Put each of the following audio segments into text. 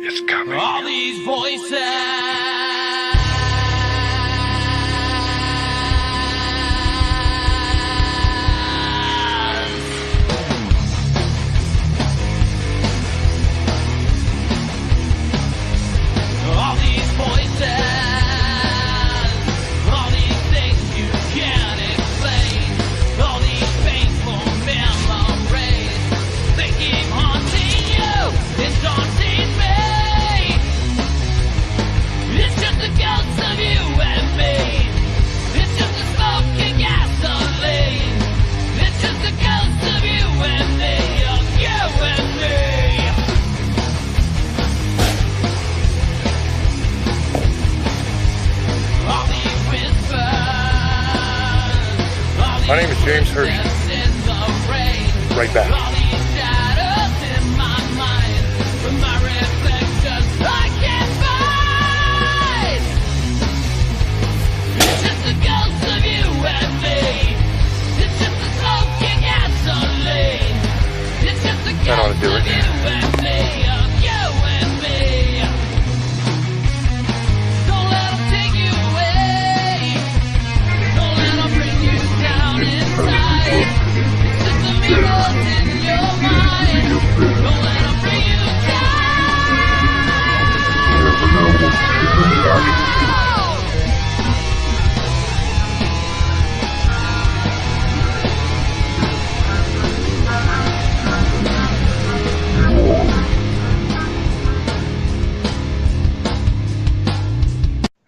It's coming. All these voices. All these voices. All these things you can't explain. All these painful memories. They keep haunting you and daunting me. It's just a ghost of you and me. It's just a smoking gasoline. It's just a ghost of you and me. Of you and me. All these whispers. My name is James Hershey. Right back. All these shadows in my mind. My reflections I can't find. It's just a ghost of you and me. It's just a smoking gasoline. It's just a That ought to ghost do of it. you and me. Of you and me. Don't let 'em take you away. Don't let 'em bring you down inside. It's just the mirrors in your mind. Don't let 'em bring you down.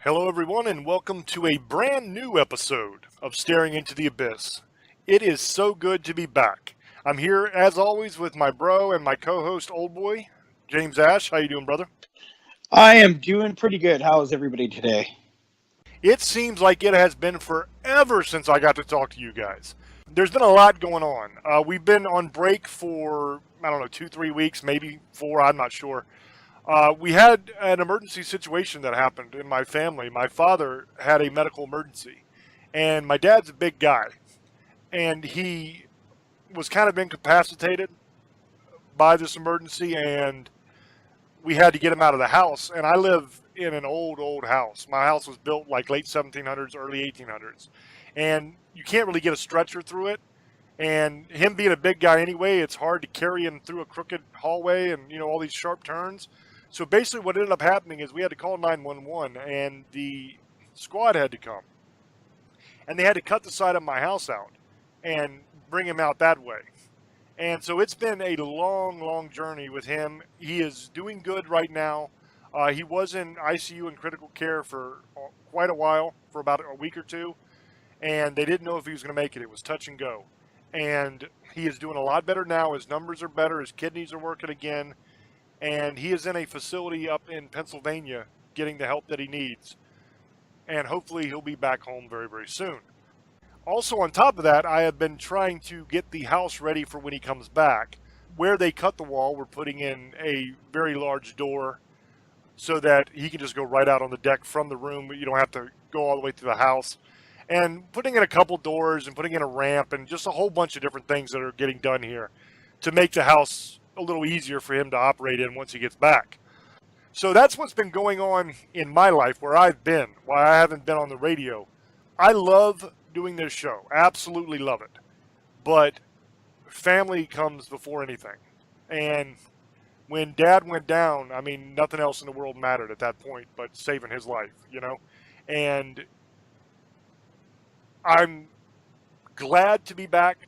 Hello, everyone, and welcome to a brand new episode of Staring into the Abyss. It is so good to be back. I'm here, as always, with my bro and my co-host, Old Boy, James Ash. How you doing, brother? I am doing pretty good. How is everybody today? It seems like it has been forever since I got to talk to you guys. There's been a lot going on. We've been on break for, 2-3 weeks, maybe 4, I'm not sure. We had an emergency situation that happened in my family. My father had a medical emergency, and my dad's a big guy, and he was kind of incapacitated by this emergency, and we had to get him out of the house. And I live in an old house. My house was built like late 1700s, early 1800s, and you can't really get a stretcher through it. And him being a big guy anyway, it's hard to carry him through a crooked hallway and, all these sharp turns. So basically what ended up happening is we had to call 911, and the squad had to come. And they had to cut the side of my house out and bring him out that way. And so it's been a long journey with him. He is doing good right now. He was in ICU and critical care for quite a while, for about a week or two. And they didn't know if he was going to make it. It was touch and go. And he is doing a lot better now. His numbers are better. His kidneys are working again. And he is in a facility up in Pennsylvania getting the help that he needs. And hopefully he'll be back home very, very soon. Also, on top of that, I have been trying to get the house ready for when he comes back. Where they cut the wall, we're putting in a very large door so that he can just go right out on the deck from the room. You don't have to go all the way through the house. And putting in a couple doors and putting in a ramp and just a whole bunch of different things that are getting done here to make the house a little easier for him to operate in once he gets back. So that's what's been going on in my life, where I've been, why I haven't been on the radio. I love doing this show, absolutely love it, but family comes before anything. And when Dad went down, nothing else in the world mattered at that point but saving his life, and I'm glad to be back.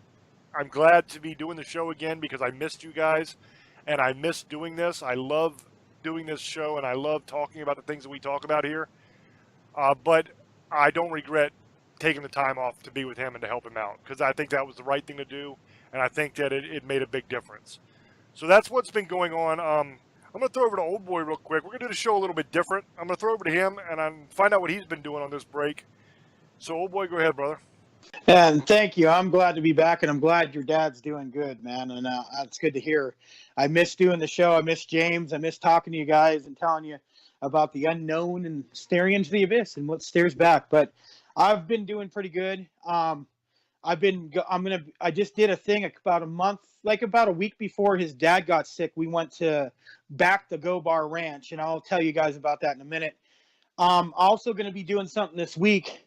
I'm glad to be doing the show again because I missed you guys, and I miss doing this. I love doing this show, and I love talking about the things that we talk about here. But I don't regret taking the time off to be with him and to help him out, because I think that was the right thing to do, and I think that it made a big difference. So that's what's been going on. I'm going to throw over to Old Boy real quick. We're going to do the show a little bit different. I'm going to throw over to him and find out what he's been doing on this break. So, Old Boy, go ahead, brother. And thank you. I'm glad to be back, and I'm glad your dad's doing good, man. And it's good to hear. I miss doing the show. I miss James. I miss talking to you guys and telling you about the unknown and staring into the abyss and what stares back. But I've been doing pretty good. I just did a thing about a week before his dad got sick. We went to back the Go Bar Ranch, and I'll tell you guys about that in a minute. Also going to be doing something this week.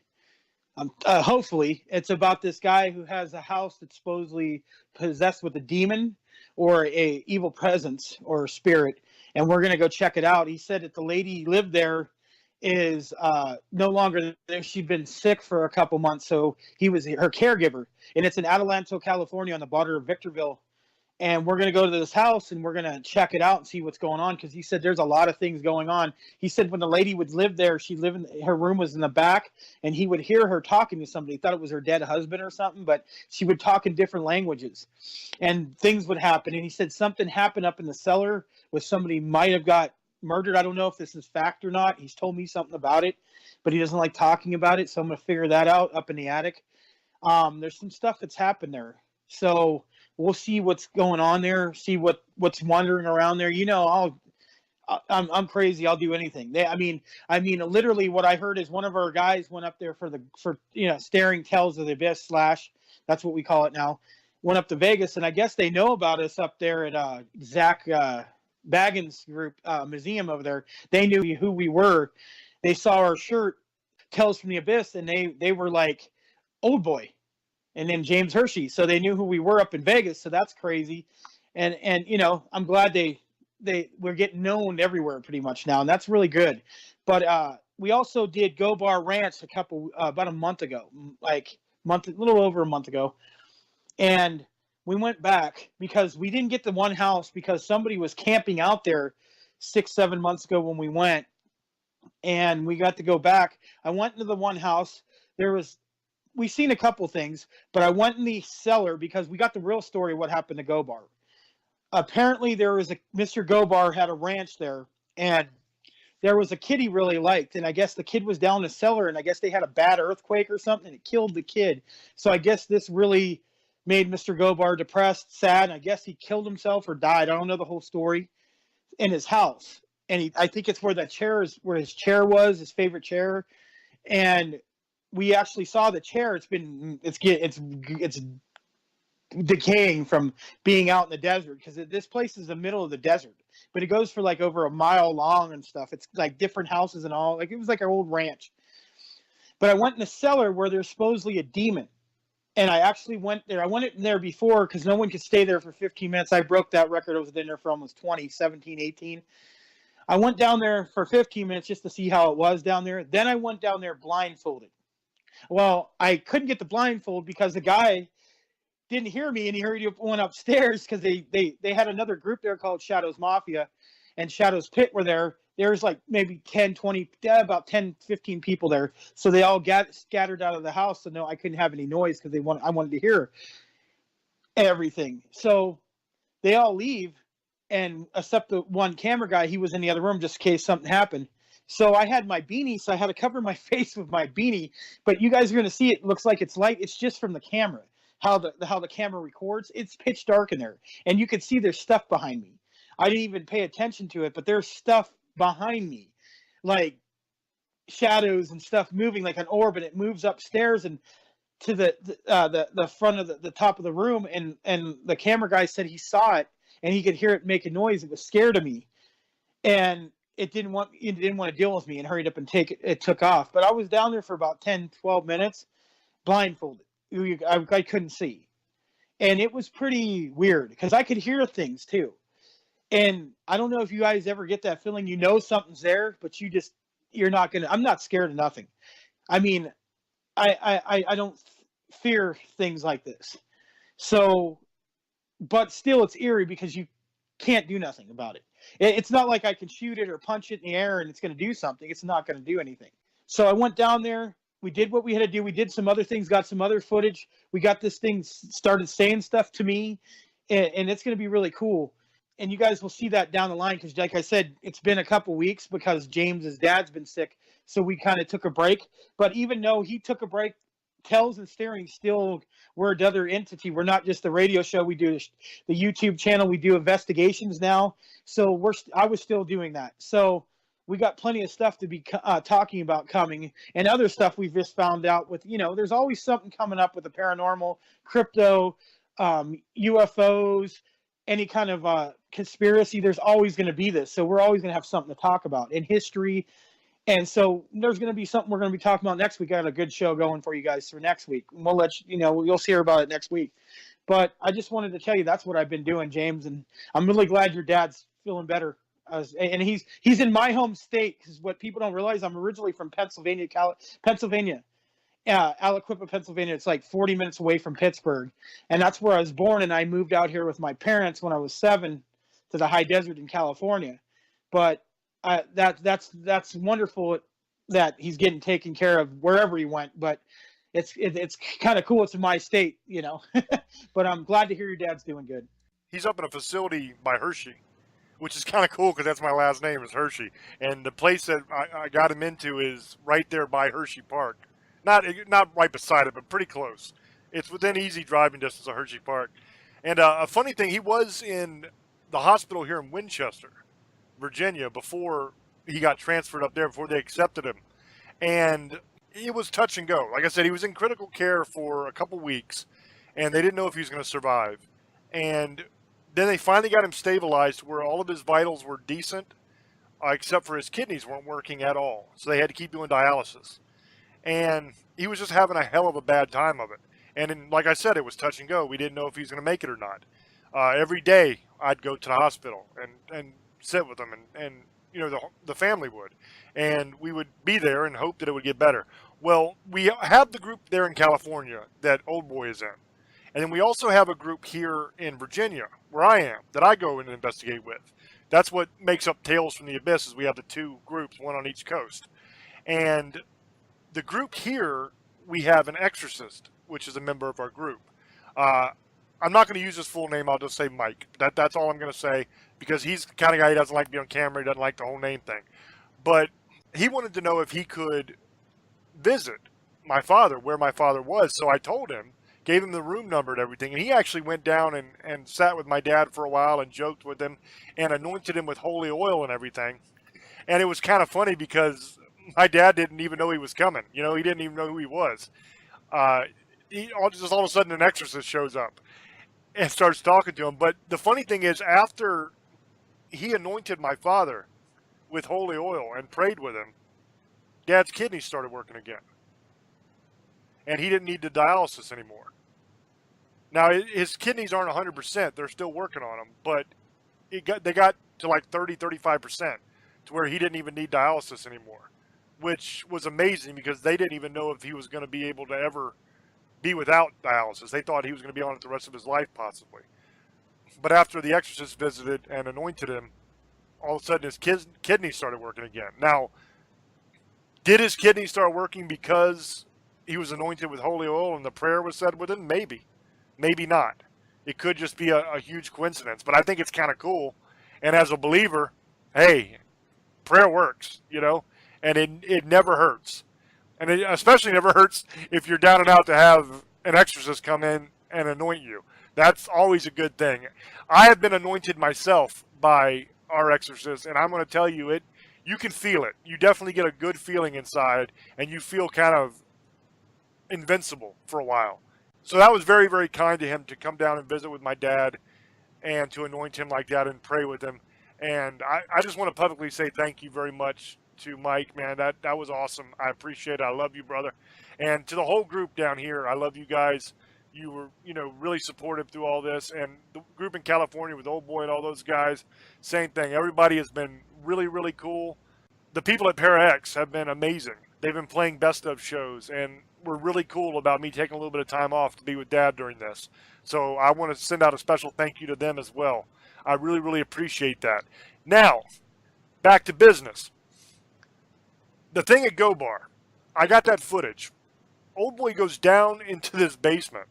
Hopefully, it's about this guy who has a house that's supposedly possessed with a demon or a evil presence or spirit, and we're going to go check it out. He said that the lady who lived there is no longer there. She'd been sick for a couple months, so he was her caregiver, and it's in Adelanto, California, on the border of Victorville. And we're going to go to this house and we're going to check it out and see what's going on, because he said there's a lot of things going on. He said when the lady would live there, she lived in her room was in the back, and he would hear her talking to somebody. He thought it was her dead husband or something, but she would talk in different languages and things would happen. And he said something happened up in the cellar with somebody might have got murdered. I don't know if this is fact or not. He's told me something about it, but he doesn't like talking about it. So I'm going to figure that out up in the attic. There's some stuff that's happened there. So we'll see what's going on there, see what's wandering around there. You know, I'm crazy. I'll do anything. I mean, literally what I heard is one of our guys went up there for staring tales of the abyss / that's what we call it now. Went up to Vegas, and I guess they know about us up there at Zach Baggins group museum over there. They knew who we were. They saw our shirt, Tales from the Abyss, and they were like, Old Boy. And then James Hershey, so they knew who we were up in Vegas. So that's crazy, and you know, I'm glad we're getting known everywhere pretty much now, and that's really good. But we also did Go Bar Ranch about a month ago, a little over a month ago, and we went back because we didn't get the one house because somebody was camping out there 6-7 months ago when we went, and we got to go back. I went into the one house. We seen a couple things, but I went in the cellar because we got the real story of what happened to Go Bar. Apparently, Mr. Go Bar had a ranch there, and there was a kid he really liked, and I guess the kid was down in the cellar, and I guess they had a bad earthquake or something, and it killed the kid. So I guess this really made Mr. Go Bar depressed, sad. I guess he killed himself or died. I don't know the whole story. In his house, and I think it's where his chair was, his favorite chair, and we actually saw the chair. It's decaying from being out in the desert, because this place is the middle of the desert, but it goes for like over a mile long and stuff. It's like different houses and all. Like it was like our old ranch. But I went in the cellar where there's supposedly a demon, and I actually went there. I went in there before because no one could stay there for 15 minutes. I broke that record. I was in there for almost 20, 17, 18. I went down there for 15 minutes just to see how it was down there. Then I went down there blindfolded. Well, I couldn't get the blindfold because the guy didn't hear me, and he heard you went upstairs because they had another group there called Shadows Mafia, and Shadows Pit were there. There was like maybe 10, 20, about 10, 15 people there. So they all scattered out of the house. So no, I couldn't have any noise because I wanted to hear everything. So they all leave, and except the one camera guy, he was in the other room just in case something happened. So I had my beanie, so I had to cover my face with my beanie. But you guys are going to see it looks like it's light. It's just from the camera, how the camera records. It's pitch dark in there, and you can see there's stuff behind me. I didn't even pay attention to it, but there's stuff behind me, like shadows and stuff moving like an orb, and it moves upstairs and to the front of the top of the room. And the camera guy said he saw it, and he could hear it make a noise. It was scared of me, and it didn't want to deal with me, and hurried up and it took off. But I was down there for about 10, 12 minutes, blindfolded. I couldn't see. And it was pretty weird because I could hear things too. And I don't know if you guys ever get that feeling, you know something's there, but I'm not scared of nothing. I mean, I don't fear things like this. So, but still it's eerie because you can't do nothing about it. It's not like I can shoot it or punch it in the air and it's going to do something. It's not going to do anything. So I went down there. We did what we had to do. We did some other things, got some other footage. We got this thing started saying stuff to me, and it's going to be really cool. And you guys will see that down the line because, like I said, it's been a couple weeks because James's dad's been sick. So we kind of took a break. But even though he took a break, Tells and Steering still, we're another entity. We're not just the radio show. We do the YouTube channel. We do investigations now. So I was still doing that. So we got plenty of stuff to be talking about coming, and other stuff we've just found out with, there's always something coming up with the paranormal, crypto, UFOs, any kind of conspiracy, there's always going to be this. So we're always going to have something to talk about in history. And so there's going to be something we're going to be talking about next week. I got a good show going for you guys for next week. And we'll let you know, you'll hear about it next week. But I just wanted to tell you that's what I've been doing, James. And I'm really glad your dad's feeling better. And he's in my home state, because what people don't realize, I'm originally from Pennsylvania, Aliquippa, Pennsylvania. It's like 40 minutes away from Pittsburgh. And that's where I was born. And I moved out here with my parents when I was 7 to the high desert in California. But that's wonderful that he's getting taken care of wherever he went. But it's kind of cool. It's in my state, you know. But I'm glad to hear your dad's doing good. He's up in a facility by Hershey, which is kind of cool because that's my last name is Hershey. And the place that I got him into is right there by Hershey Park. Not right beside it, but pretty close. It's within easy driving distance of Hershey Park. And a funny thing, he was in the hospital here in Winchester, Virginia, before he got transferred up there, before they accepted him. And it was touch and go. Like I said, he was in critical care for a couple weeks, and they didn't know if he was going to survive. And then they finally got him stabilized where all of his vitals were decent, except for his kidneys weren't working at all. So they had to keep doing dialysis. And he was just having a hell of a bad time of it. And like I said, it was touch and go. We didn't know if he was going to make it or not. Every day I'd go to the hospital and sit with him, and you know, the family would. And we would be there and hope that it would get better. Well, we have the group there in California that Old Boy is in. And then we also have a group here in Virginia, where I am, that I go and investigate with. That's what makes up Tales from the Abyss, is we have the two groups, one on each coast. And the group here, we have an exorcist, which is a member of our group. I'm not going to use his full name. I'll just say Mike. That's all I'm going to say, because he's the kind of guy who doesn't like to be on camera. He doesn't like the whole name thing. But he wanted to know if he could visit my father, where my father was. So I told him, gave him the room number and everything. And he actually went down and sat with my dad for a while and joked with him and anointed him with holy oil and everything. And it was kind of funny because my dad didn't even know he was coming. You know, he didn't even know who he was. All of a sudden, an exorcist shows up and starts talking to him. But the funny thing is, after he anointed my father with holy oil and prayed with him, Dad's kidneys started working again. And he didn't need the dialysis anymore. Now, his kidneys aren't 100%. They're still working on them. But they got to like 30, 35%, to where he didn't even need dialysis anymore, which was amazing because they didn't even know if he was going to be able to ever be without dialysis. They thought he was going to be on it the rest of his life, possibly. But after the exorcist visited and anointed him, all of a sudden his kidneys started working again. Now, did his kidneys start working because he was anointed with holy oil and the prayer was said with him? Maybe. Maybe not. It could just be a huge coincidence. But I think it's kind of cool. And as a believer, hey, prayer works, you know, and it never hurts. And it especially never hurts if you're down and out to have an exorcist come in and anoint you. That's always a good thing. I have been anointed myself by our exorcist, and I'm going to tell you, you can feel it. You definitely get a good feeling inside, and you feel kind of invincible for a while. So that was very, very kind to him to come down and visit with my dad and to anoint him like that and pray with him. And I just want to publicly say thank you very much to Mike, man. That was awesome. I appreciate it. I love you, brother. And to the whole group down here, I love you guys. You were, really supportive through all this. And the group in California with Old Boy and all those guys, same thing. Everybody has been really, really cool. The people at ParaX have been amazing. They've been playing best of shows, and were really cool about me taking a little bit of time off to be with Dad during this. So I want to send out a special thank you to them as well. I really, really appreciate that. Now, back to business. The thing at Go Bar, I got that footage. Old Boy goes down into this basement.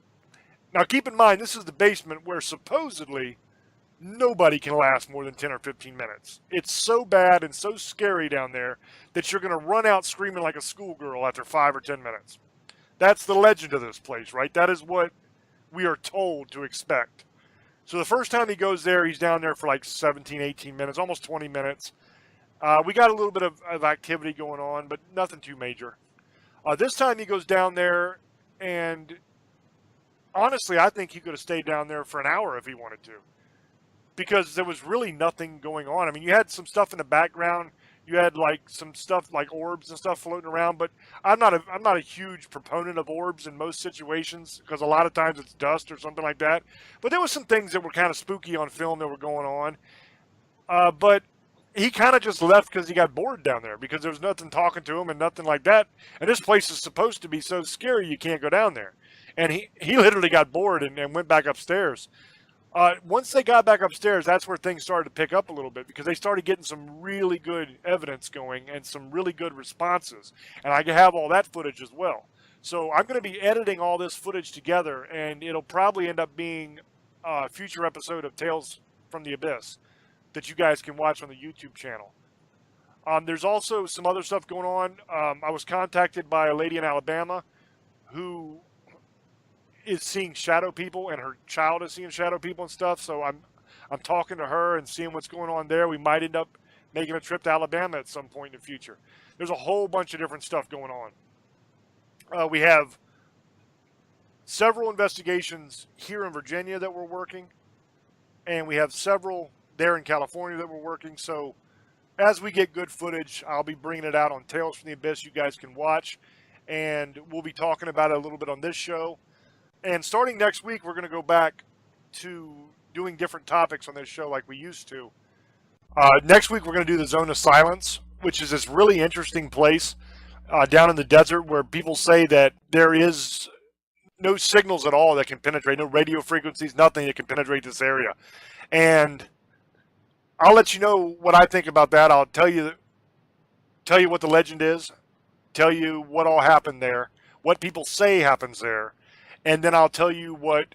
Now keep in mind, this is the basement where supposedly nobody can last more than 10 or 15 minutes. It's so bad and so scary down there that you're going to run out screaming like a schoolgirl after 5 or 10 minutes. That's the legend of this place, right? That is what we are told to expect. So the first time he goes there, he's down there for like 17, 18 minutes, almost 20 minutes. We got a little bit of activity going on, but nothing too major. This time he goes down there, and honestly, I think he could have stayed down there for an hour if he wanted to. because there was really nothing going on. I mean, you had some stuff in the background. You had like some stuff like orbs and stuff floating around, but I'm not a huge proponent of orbs in most situations because a lot of times it's dust or something like that. But there was some things that were kind of spooky on film that were going on. But he kind of just left because he got bored down there because there was nothing talking to him and nothing like that. And this place is supposed to be so scary you can't go down there. And he literally got bored and went back upstairs. Once they got back upstairs, that's where things started to pick up a little bit because they started getting some really good evidence going and some really good responses. And I have all that footage as well. So I'm going to be editing all this footage together, and it'll probably end up being a future episode of Tales from the Abyss that you guys can watch on the YouTube channel. There's also some other stuff going on. I was contacted by a lady in Alabama who is seeing shadow people, and her child is seeing shadow people and stuff. So I'm talking to her and seeing what's going on there. We might end up making a trip to Alabama at some point in the future. There's a whole bunch of different stuff going on. We have several investigations here in Virginia that we're working, and we have several there in California that we're working. So as we get good footage, I'll be bringing it out on Tales from the Abyss. You guys can watch, and we'll be talking about it a little bit on this show. And starting next week, we're going to go back to doing different topics on this show like we used to. Next week, we're going to do the Zone of Silence, which is this really interesting place down in the desert where people say that there is no signals at all that can penetrate, no radio frequencies, nothing that can penetrate this area. And I'll let you know what I think about that. I'll tell you what the legend is, tell you what all happened there, what people say happens there. And then I'll tell you what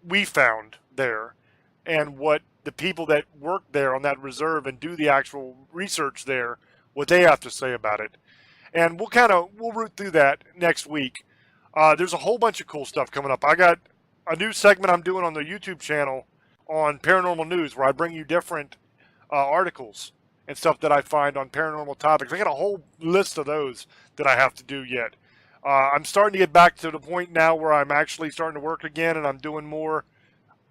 we found there and what the people that work there on that reserve and do the actual research there, what they have to say about it. And we'll root through that next week. There's a whole bunch of cool stuff coming up. I got a new segment I'm doing on the YouTube channel on paranormal news where I bring you different articles and stuff that I find on paranormal topics. I got a whole list of those that I have to do yet. I'm starting to get back to the point now where I'm actually starting to work again, and I'm doing more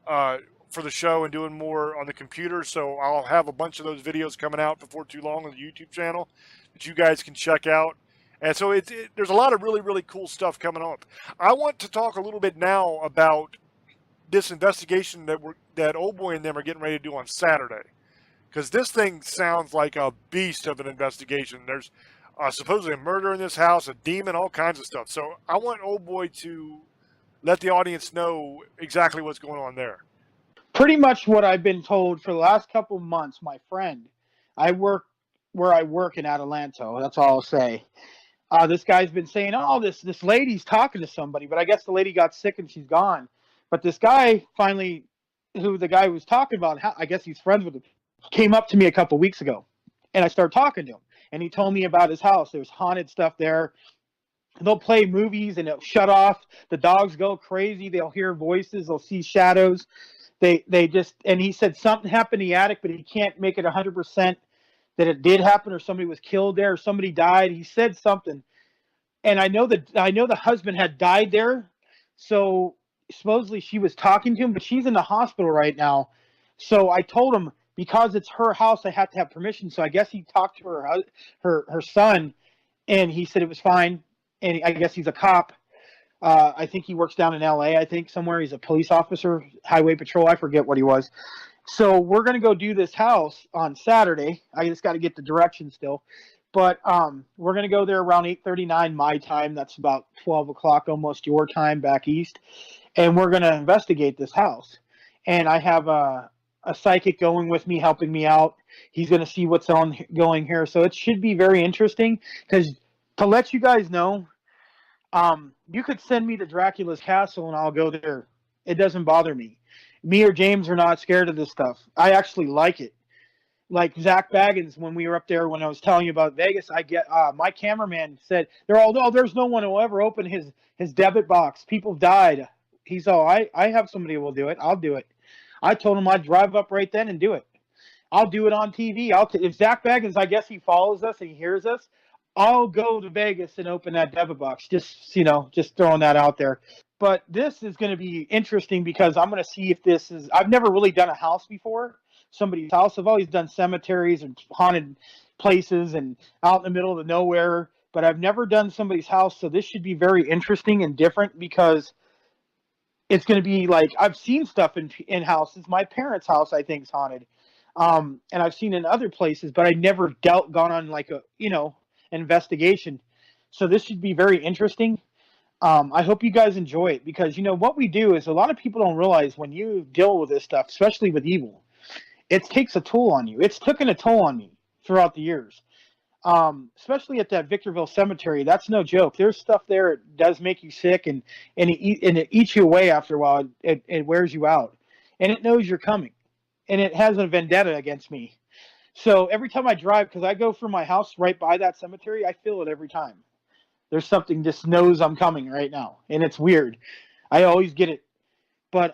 for the show and doing more on the computer. So I'll have a bunch of those videos coming out before too long on the YouTube channel that you guys can check out. And so there's a lot of really, really cool stuff coming up. I want to talk a little bit now about this investigation that Old Boy and them are getting ready to do on Saturday, because this thing sounds like a beast of an investigation. There's supposedly a murder in this house, a demon, all kinds of stuff. So I want Old Boy to let the audience know exactly what's going on there. Pretty much what I've been told for the last couple of months. My friend, I work where I work in Adelanto. That's all I'll say. This guy's been saying, oh, this lady's talking to somebody, but I guess the lady got sick and she's gone. But this guy finally, who the guy was talking about, I guess he's friends with him, came up to me a couple of weeks ago, and I started talking to him. And he told me about his house. There's haunted stuff there. They'll play movies and it'll shut off. The dogs go crazy. They'll hear voices. They'll see shadows. And he said something happened in the attic, but he can't make it 100% that it did happen or somebody was killed there or somebody died. He said something. And I know the husband had died there. So supposedly she was talking to him, but she's in the hospital right now. So I told him, because it's her house, I have to have permission. So I guess he talked to her son, and he said it was fine. And I guess he's a cop. I think he works down in L.A. I think somewhere he's a police officer, highway patrol. I forget what he was. So we're going to go do this house on Saturday. I just got to get the directions still. But we're going to go there around 8:39 my time. That's about 12 o'clock, almost your time back east. And we're going to investigate this house. And I have a psychic going with me, helping me out. He's going to see what's going here. So it should be very interesting, because to let you guys know, you could send me to Dracula's castle and I'll go there. It doesn't bother me. Me or James are not scared of this stuff. I actually like it. Like Zach Baggins, when we were up there, when I was telling you about Vegas, my cameraman said, there's no one who will ever open his debit box. People died. He's all, I have somebody who will do it. I'll do it. I told him I'd drive up right then and do it. I'll do it on TV. If Zach Baggins, I guess he follows us and he hears us, I'll go to Vegas and open that debit box. Just throwing that out there. But this is going to be interesting because I'm going to see if this is. I've never really done a house before, somebody's house. I've always done cemeteries and haunted places and out in the middle of the nowhere. But I've never done somebody's house, so this should be very interesting and different because it's going to be like I've seen stuff in houses. My parents' house, I think, is haunted, and I've seen in other places, but I never gone on like a investigation. So this should be very interesting. I hope you guys enjoy it because what we do is a lot of people don't realize when you deal with this stuff, especially with evil, it takes a toll on you. It's taken a toll on me throughout the years. Especially at that Victorville cemetery, that's no joke. There's stuff there. It does make you sick, and it eats you away after a while. It wears you out, and it knows you're coming, and it has a vendetta against me. So every time I drive, because I go from my house right by that cemetery, I feel it every time. There's something just knows I'm coming right now, and it's weird. I always get it, but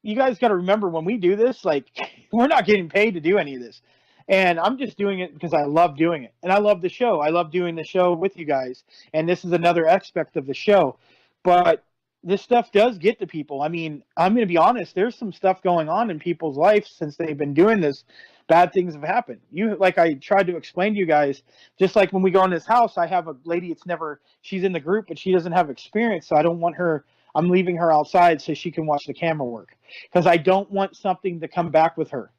you guys got to remember when we do this, like we're not getting paid to do any of this. And I'm just doing it because I love doing it. And I love the show. I love doing the show with you guys. And this is another aspect of the show. But this stuff does get to people. I mean, I'm going to be honest. There's some stuff going on in people's life since they've been doing this. Bad things have happened. Like I tried to explain to you guys, just like when we go in this house, I have a lady, she's in the group, but she doesn't have experience. So I don't want her, I'm leaving her outside so she can watch the camera work. Because I don't want something to come back with her.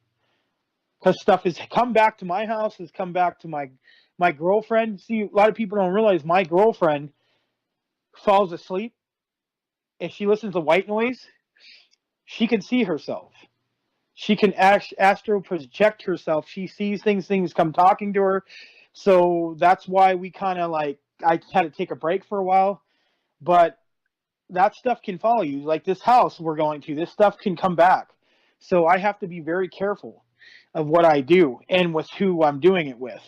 Because stuff has come back to my house, has come back to my girlfriend. See, a lot of people don't realize my girlfriend falls asleep. If she listens to white noise, she can see herself. She can astral project herself. She sees things come talking to her. So that's why we kind of I had to take a break for a while. But that stuff can follow you. Like this house we're going to, this stuff can come back. So I have to be very careful of what I do and with who I'm doing it with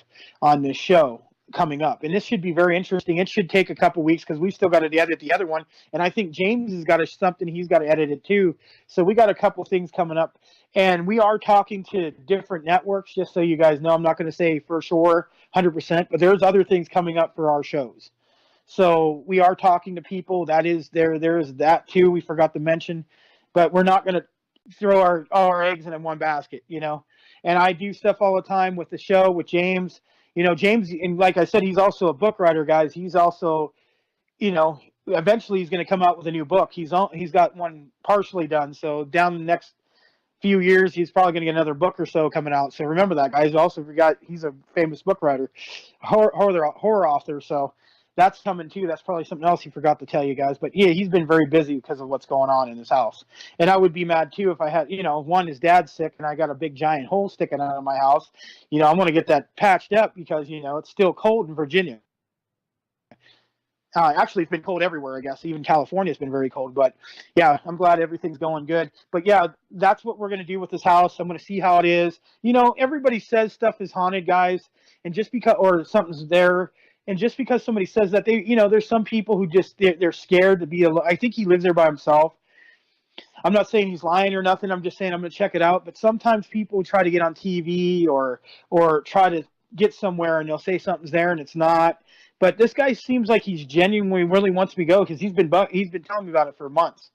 on this show coming up. And this should be very interesting. It should take a couple weeks because we still got to edit the other one. And I think James has got something he's got to edit it too. So we got a couple things coming up. And we are talking to different networks, just so you guys know. I'm not going to say for sure 100%, but there's other things coming up for our shows. So we are talking to people. That is there is that too. We forgot to mention. But we're not going to throw all our eggs in one basket, And I do stuff all the time with the show with James. James, and like I said, he's also a book writer, guys. He's also, eventually he's going to come out with a new book. He's got one partially done. So down the next few years, he's probably going to get another book or so coming out. So remember that, guys. Also forgot he's a famous book writer, horror author. So that's coming too. That's probably something else he forgot to tell you guys. But yeah, he's been very busy because of what's going on in his house. And I would be mad too if I had, one, his dad's sick and I got a big giant hole sticking out of my house. I want to get that patched up because, it's still cold in Virginia. Actually, it's been cold everywhere, I guess. Even California's been very cold. But yeah, I'm glad everything's going good. But yeah, that's what we're going to do with this house. I'm going to see how it is. Everybody says stuff is haunted, guys. And just because, or something's there. And just because somebody says that, there's some people who just, they're scared to be alone. I think he lives there by himself. I'm not saying he's lying or nothing. I'm just saying I'm going to check it out. But sometimes people try to get on TV or try to get somewhere and they'll say something's there and it's not. But this guy seems like he's genuinely really wants me to go because he's been telling me about it for months.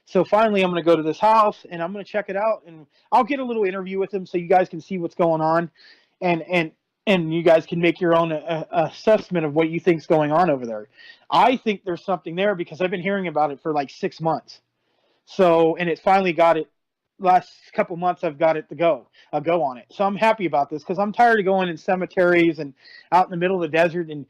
So finally, I'm going to go to this house and I'm going to check it out. And I'll get a little interview with him so you guys can see what's going on. And you guys can make your own assessment of what you think's going on over there. I think there's something there because I've been hearing about it for like 6 months. So, and it finally got it. Last couple months, I've got it to go. I'll go on it. So I'm happy about this because I'm tired of going in cemeteries and out in the middle of the desert and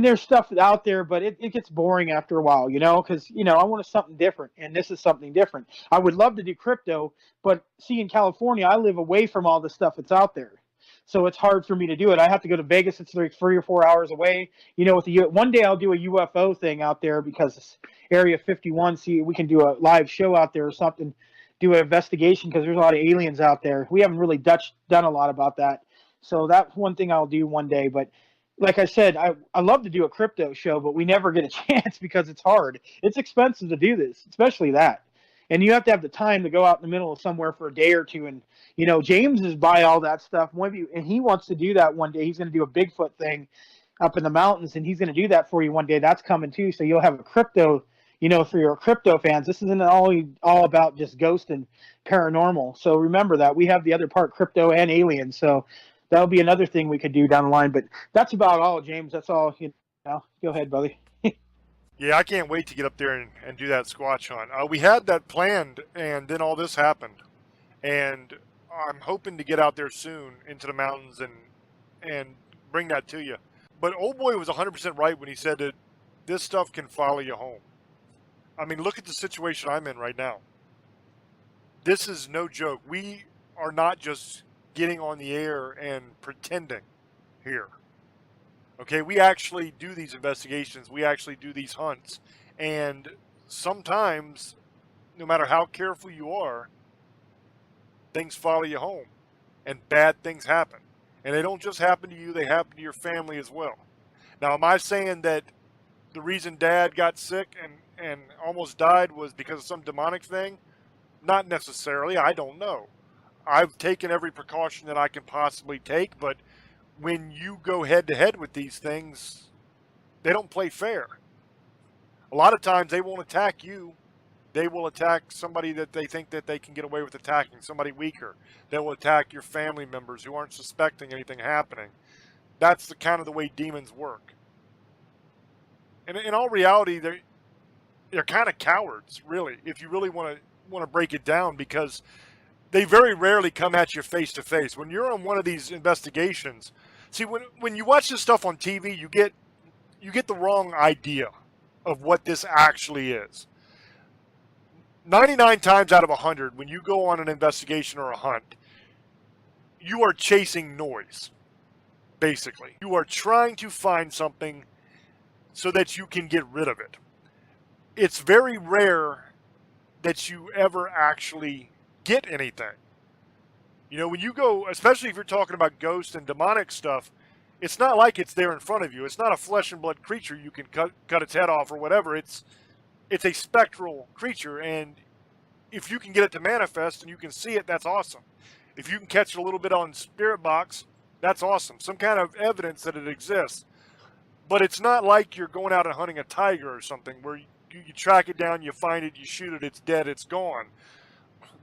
there's stuff out there, but it gets boring after a while, because, I want something different, and this is something different. I would love to do crypto, but see, in California, I live away from all the stuff that's out there. So it's hard for me to do it. I have to go to Vegas. It's like 3 or 4 hours away. One day I'll do a UFO thing out there because it's Area 51. See, we can do a live show out there or something, do an investigation because there's a lot of aliens out there. We haven't really done a lot about that. So that's one thing I'll do one day. But like I said, I love to do a crypto show, but we never get a chance because it's hard. It's expensive to do this, especially that. And you have to have the time to go out in the middle of somewhere for a day or two. And, James is by all that stuff. And he wants to do that one day. He's going to do a Bigfoot thing up in the mountains, and he's going to do that for you one day. That's coming too. So you'll have a crypto, for your crypto fans. This isn't all about just ghost and paranormal. So remember that we have the other part, crypto and aliens. So that'll be another thing we could do down the line. But that's about all, James. That's all. Go ahead, buddy. Yeah, I can't wait to get up there and do that Squatch hunt. We had that planned, and then all this happened. And I'm hoping to get out there soon into the mountains and bring that to you. But old boy was 100% right when he said that this stuff can follow you home. I mean, look at the situation I'm in right now. This is no joke. We are not just getting on the air and pretending here. Okay, we actually do these investigations. We actually do these hunts. And sometimes, no matter how careful you are, things follow you home. And bad things happen. And they don't just happen to you, they happen to your family as well. Now, am I saying that the reason Dad got sick and almost died was because of some demonic thing? Not necessarily. I don't know. I've taken every precaution that I can possibly take, but when you go head-to-head with these things, they don't play fair. A lot of times they won't attack you. They will attack somebody that they think that they can get away with attacking, somebody weaker. They will attack your family members who aren't suspecting anything happening. That's the kind of the way demons work. And in all reality, they're kind of cowards, really, if you really want to break it down, because they very rarely come at you face to face. When you're on one of these investigations, see, when you watch this stuff on TV, you get the wrong idea of what this actually is. 99 times out of 100, when you go on an investigation or a hunt, you are chasing noise, basically. You are trying to find something so that you can get rid of it. It's very rare that you ever actually get anything. When you go, especially if you're talking about ghosts and demonic stuff, it's not like it's there in front of you. It's not a flesh and blood creature you can cut its head off or whatever. It's a spectral creature, and if you can get it to manifest and you can see it, that's awesome. If you can catch it a little bit on Spirit Box, that's awesome. Some kind of evidence that it exists. But it's not like you're going out and hunting a tiger or something where you track it down, you find it, you shoot it, it's dead, it's gone.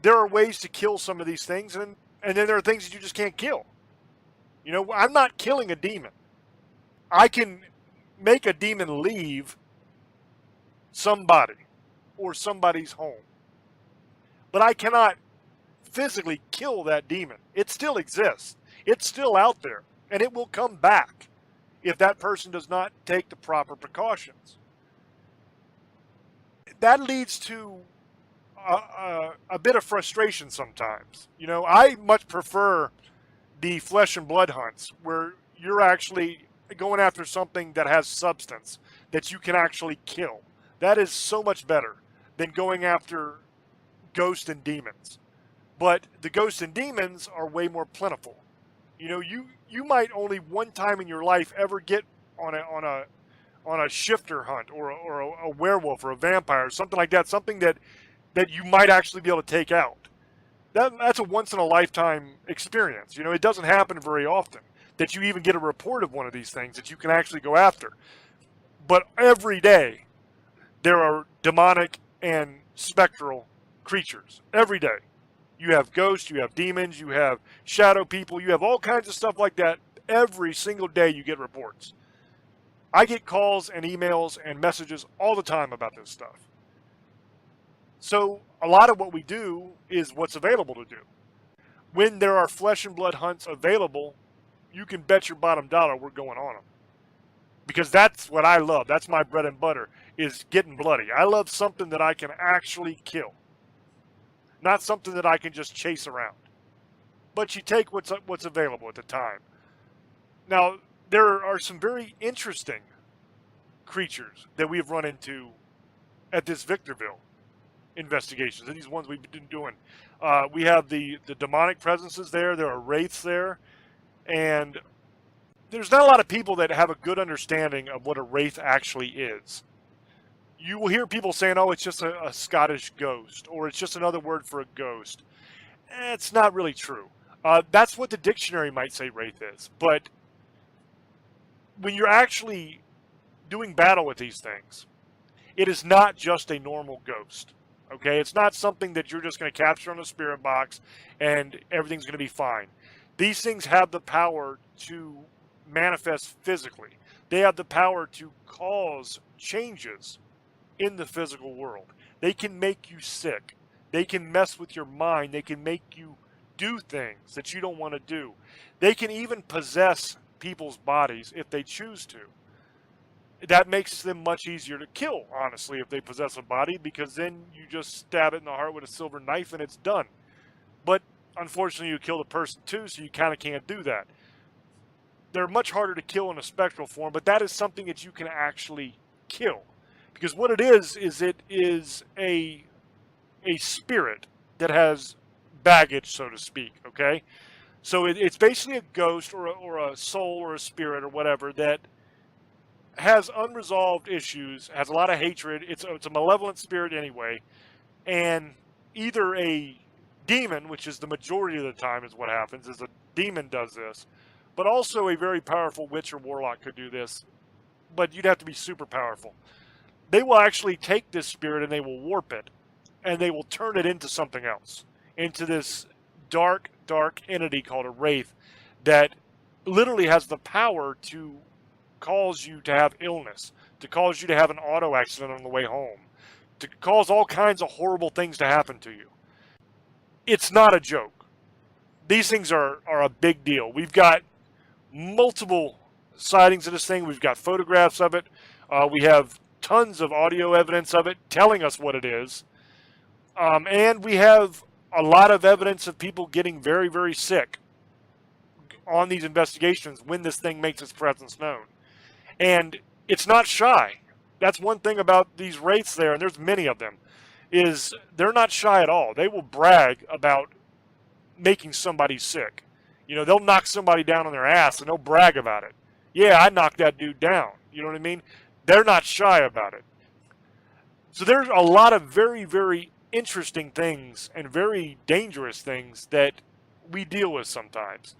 There are ways to kill some of these things, and then there are things that you just can't kill. I'm not killing a demon. I can make a demon leave somebody or somebody's home. But I cannot physically kill that demon. It still exists. It's still out there, and it will come back if that person does not take the proper precautions. That leads to a bit of frustration sometimes. I much prefer the flesh and blood hunts where you're actually going after something that has substance that you can actually kill. That is so much better than going after ghosts and demons. But the ghosts and demons are way more plentiful. You might only one time in your life ever get on a shifter hunt or a werewolf or a vampire or something like that, something that you might actually be able to take out. That's a once in a lifetime experience. It doesn't happen very often that you even get a report of one of these things that you can actually go after. But every day there are demonic and spectral creatures. Every day. You have ghosts, you have demons, you have shadow people, you have all kinds of stuff like that. Every single day you get reports. I get calls and emails and messages all the time about this stuff. So a lot of what we do is what's available to do. When there are flesh and blood hunts available, you can bet your bottom dollar we're going on them. Because that's what I love. That's my bread and butter, is getting bloody. I love something that I can actually kill. Not something that I can just chase around. But you take what's available at the time. Now, there are some very interesting creatures that we've run into at this Victorville investigations. These ones we've been doing. We have the demonic presences there. There are wraiths there. And there's not a lot of people that have a good understanding of what a wraith actually is. You will hear people saying, oh, it's just a Scottish ghost, or it's just another word for a ghost. It's not really true. That's what the dictionary might say wraith is. But when you're actually doing battle with these things, it is not just a normal ghost. Okay, it's not something that you're just going to capture on a spirit box and everything's going to be fine. These things have the power to manifest physically. They have the power to cause changes in the physical world. They can make you sick. They can mess with your mind. They can make you do things that you don't want to do. They can even possess people's bodies if they choose to. That makes them much easier to kill, honestly, if they possess a body, because then you just stab it in the heart with a silver knife and it's done. But unfortunately, you kill the person too, so you kind of can't do that. They're much harder to kill in a spectral form, but that is something that you can actually kill. Because what it is it is a spirit that has baggage, so to speak, okay? So it's basically a ghost or a soul or a spirit or whatever that has unresolved issues, has a lot of hatred. It's a malevolent spirit anyway, and either a demon, which is the majority of the time is what happens, is a demon does this, but also a very powerful witch or warlock could do this, but you'd have to be super powerful. They will actually take this spirit and they will warp it, and they will turn it into something else, into this dark, dark entity called a wraith that literally has the power to cause you to have illness, to cause you to have an auto accident on the way home, to cause all kinds of horrible things to happen to you. It's not a joke. These things are a big deal. We've got multiple sightings of this thing. We've got photographs of it. We have tons of audio evidence of it telling us what it is. And we have a lot of evidence of people getting very, very sick on these investigations when this thing makes its presence known. And it's not shy. That's one thing about these wraiths there, and there's many of them, is they're not shy at all. They will brag about making somebody sick. You know, they'll knock somebody down on their ass and they'll brag about it. Yeah, I knocked that dude down. You know what I mean? They're not shy about it. So there's a lot of very, very interesting things and very dangerous things that we deal with sometimes.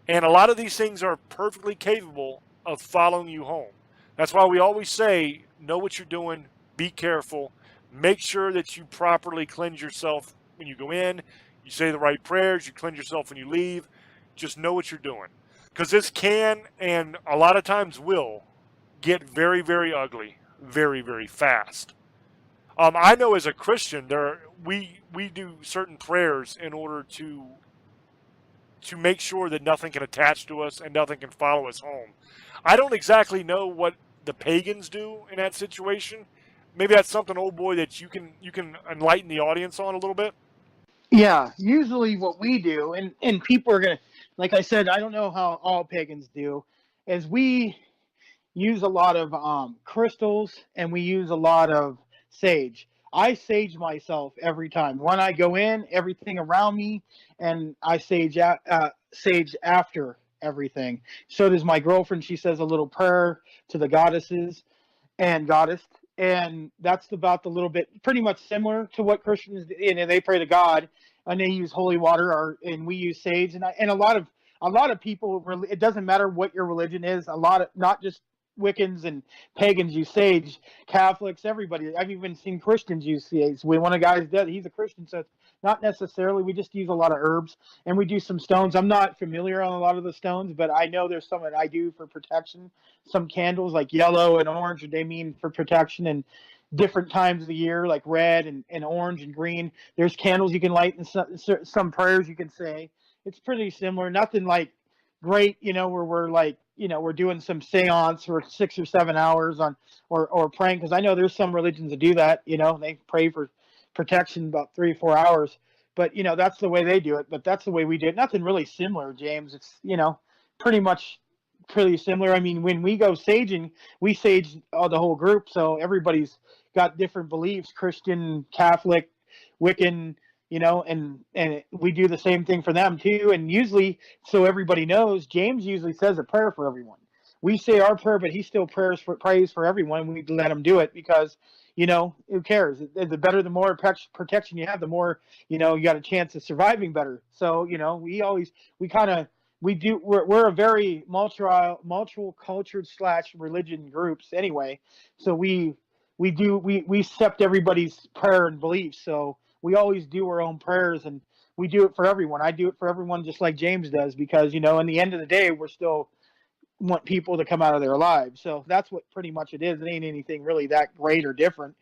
And a lot of these things are perfectly capable of following you home. That's why we always say, know what you're doing, be careful, make sure that you properly cleanse yourself when you go in, you say the right prayers, you cleanse yourself when you leave. Just know what you're doing. Because this can, and a lot of times will, get very, very ugly very, very fast. I know as a Christian, we do certain prayers in order to make sure that nothing can attach to us and nothing can follow us home. I don't exactly know what the pagans do in that situation. Maybe that's something, old boy, that you can enlighten the audience on a little bit. Yeah, usually what we do, and people are gonna, like I said, I don't know how all pagans do, is we use a lot of crystals and we use a lot of sage. I sage myself every time when I go in, everything around me, and I sage after everything. So does my girlfriend. She says a little prayer to the goddesses and goddess, and that's about the little bit, pretty much similar to what Christians, and they pray to God, and they use holy water, and we use sage, and a lot of people. It doesn't matter what your religion is. A lot of, not just Wiccans and pagans use sage, Catholics, everybody. I've even seen Christians use sage. When one of the guys dead, he's a Christian, so it's not necessarily. We just use a lot of herbs, and we do some stones. I'm not familiar on a lot of the stones, but I know there's some that I do for protection. Some candles like yellow and orange, they mean for protection, and different times of the year, like red and orange and green. There's candles you can light, and some prayers you can say. It's pretty similar. Nothing like great, where we're like, we're doing some seance for 6 or 7 hours on, or praying. Cause I know there's some religions that do that, they pray for protection about 3 or 4 hours, but that's the way they do it. But that's the way we do it. Nothing really similar, James. It's, pretty much pretty similar. I mean, when we go saging, we sage the whole group. So everybody's got different beliefs, Christian, Catholic, Wiccan, and we do the same thing for them too. And usually, so everybody knows, James usually says a prayer for everyone. We say our prayer, but he still prays for everyone. We let him do it because, who cares? The better, the more protection you have, the more, you got a chance of surviving better. So, we kind of we're a very multicultural cultured / religion groups anyway. So we accept everybody's prayer and beliefs. So we always do our own prayers, and we do it for everyone. I do it for everyone just like James does, because in the end of the day, we're still want people to come out of their lives. So that's what pretty much it is. It ain't anything really that great or different,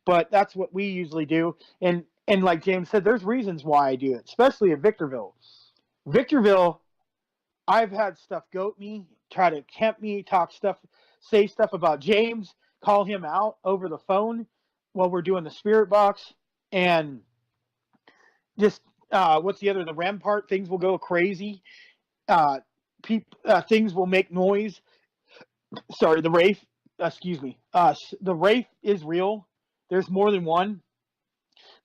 but that's what we usually do. And like James said, there's reasons why I do it, especially at Victorville. Victorville, I've had stuff goat me, try to tempt me, say stuff about James, call him out over the phone while we're doing the spirit box, and just the REM part, things will go crazy. Things will make noise. Sorry, the Wraith. Excuse me. The Wraith is real. There's more than one.